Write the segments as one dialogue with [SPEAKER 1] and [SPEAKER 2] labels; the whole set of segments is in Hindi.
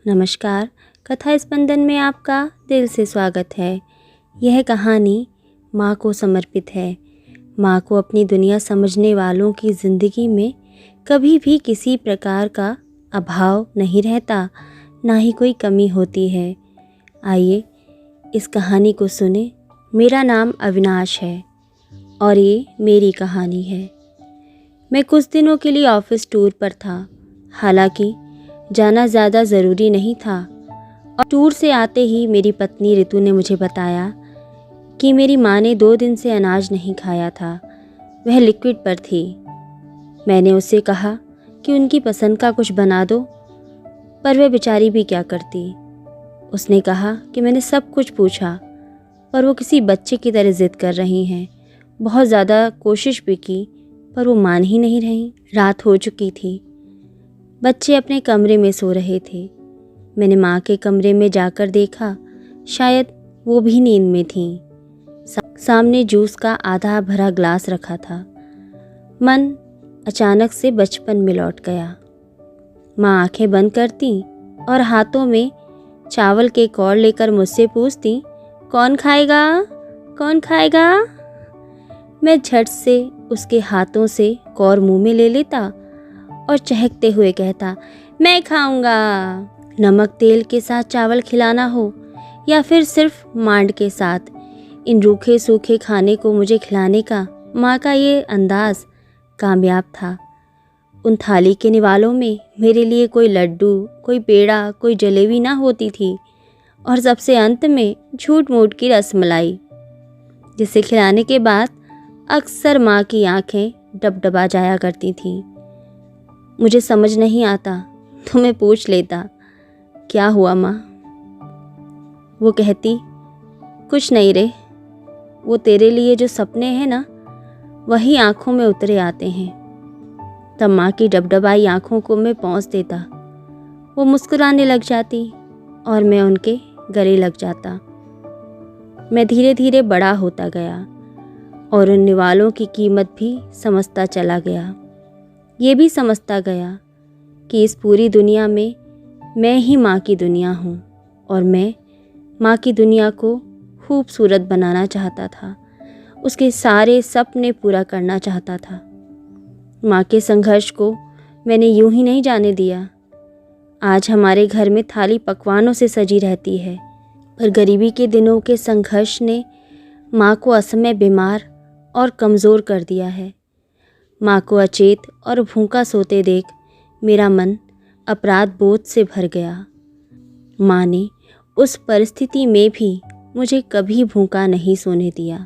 [SPEAKER 1] नमस्कार, कथा स्पंदन में आपका दिल से स्वागत है। यह कहानी माँ को समर्पित है। माँ को अपनी दुनिया समझने वालों की ज़िंदगी में कभी भी किसी प्रकार का अभाव नहीं रहता, ना ही कोई कमी होती है। आइए इस कहानी को सुने। मेरा नाम अविनाश है और ये मेरी कहानी है। मैं कुछ दिनों के लिए ऑफिस टूर पर था। हालांकि जाना ज़्यादा ज़रूरी नहीं था और टूर से आते ही मेरी पत्नी ऋतु ने मुझे बताया कि मेरी माँ ने 2 दिन से अनाज नहीं खाया था। वह लिक्विड पर थी। मैंने उससे कहा कि उनकी पसंद का कुछ बना दो, पर वह बेचारी भी क्या करती। उसने कहा कि मैंने सब कुछ पूछा, पर वो किसी बच्चे की तरह ज़िद कर रही हैं। बहुत ज़्यादा कोशिश भी की, पर वो मान ही नहीं रही। रात हो चुकी थी। बच्चे अपने कमरे में सो रहे थे। मैंने माँ के कमरे में जाकर देखा, शायद वो भी नींद में थीं। सामने जूस का आधा भरा ग्लास रखा था। मन अचानक से बचपन में लौट गया। माँ आंखें बंद करती और हाथों में चावल के कौर लेकर मुझसे पूछती, कौन खाएगा, कौन खाएगा। मैं झट से उसके हाथों से कौर मुंह में ले लेता और चहकते हुए कहता, मैं खाऊंगा। नमक तेल के साथ चावल खिलाना हो या फिर सिर्फ मांड के साथ, इन रूखे सूखे खाने को मुझे खिलाने का माँ का ये अंदाज कामयाब था। उन थाली के निवालों में मेरे लिए कोई लड्डू, कोई पेड़ा, कोई जलेबी ना होती थी, और सबसे अंत में झूठ मूठ की रसमलाई, जिसे खिलाने के बाद अक्सर माँ की आंखें डबडबा जाया करती थीं। मुझे समझ नहीं आता तो मैं पूछ लेता, क्या हुआ माँ। वो कहती, कुछ नहीं रे, वो तेरे लिए जो सपने हैं ना, वही आंखों में उतरे आते हैं। तब माँ की डबडबाई आंखों को मैं पहुँच देता। वो मुस्कुराने लग जाती और मैं उनके गले लग जाता। मैं धीरे धीरे बड़ा होता गया और उन निवालों की कीमत भी समझता चला गया। ये भी समझता गया कि इस पूरी दुनिया में मैं ही माँ की दुनिया हूँ और मैं माँ की दुनिया को खूबसूरत बनाना चाहता था। उसके सारे सपने पूरा करना चाहता था। माँ के संघर्ष को मैंने यूं ही नहीं जाने दिया। आज हमारे घर में थाली पकवानों से सजी रहती है, पर गरीबी के दिनों के संघर्ष ने माँ को असमय बीमार और कमज़ोर कर दिया है। माँ को अचेत और भूखा सोते देख मेरा मन अपराध बोध से भर गया। माँ ने उस परिस्थिति में भी मुझे कभी भूखा नहीं सोने दिया।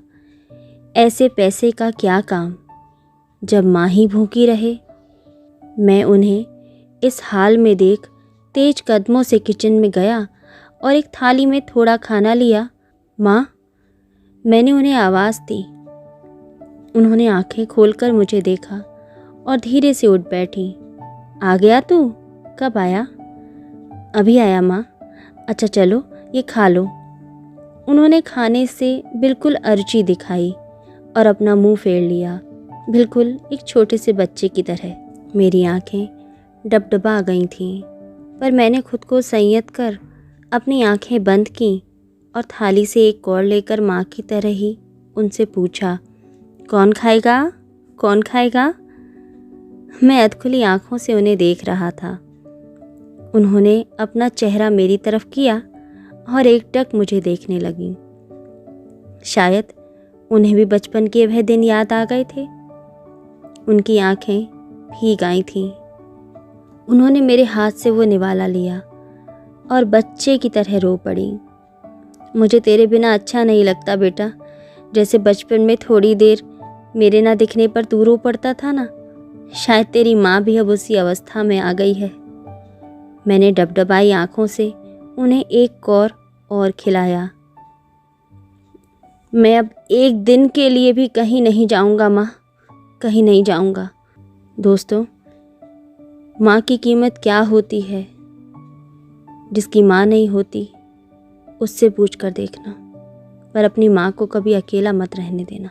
[SPEAKER 1] ऐसे पैसे का क्या काम जब माँ ही भूखी रहे। मैं उन्हें इस हाल में देख तेज कदमों से किचन में गया और एक थाली में थोड़ा खाना लिया। माँ, मैंने उन्हें आवाज़ दी। उन्होंने आंखें खोलकर मुझे देखा और धीरे से उठ बैठी। आ गया तू? कब आया? अभी आया माँ। अच्छा चलो ये खा लो। उन्होंने खाने से बिल्कुल अर्जी दिखाई और अपना मुंह फेर लिया, बिल्कुल एक छोटे से बच्चे की तरह। मेरी आंखें डबडबा गई थीं, पर मैंने खुद को संयत कर अपनी आंखें बंद की और थाली से एक कौर लेकर माँ की तरह ही उनसे पूछा, कौन खाएगा, कौन खाएगा। मैं अधखुली आंखों से उन्हें देख रहा था। उन्होंने अपना चेहरा मेरी तरफ किया और एकटक मुझे देखने लगी। शायद उन्हें भी बचपन के वह दिन याद आ गए थे। उनकी आंखें भीग आई थीं। उन्होंने मेरे हाथ से वो निवाला लिया और बच्चे की तरह रो पड़ी। मुझे तेरे बिना अच्छा नहीं लगता बेटा। जैसे बचपन में थोड़ी देर मेरे ना दिखने पर तू रो पड़ता था ना, शायद तेरी माँ भी अब उसी अवस्था में आ गई है। मैंने डबडबाई आंखों से उन्हें एक कौर और खिलाया। मैं अब एक दिन के लिए भी कहीं नहीं जाऊंगा माँ, कहीं नहीं जाऊंगा। दोस्तों, माँ की कीमत क्या होती है, जिसकी माँ नहीं होती उससे पूछ कर देखना, पर अपनी माँ को कभी अकेला मत रहने देना।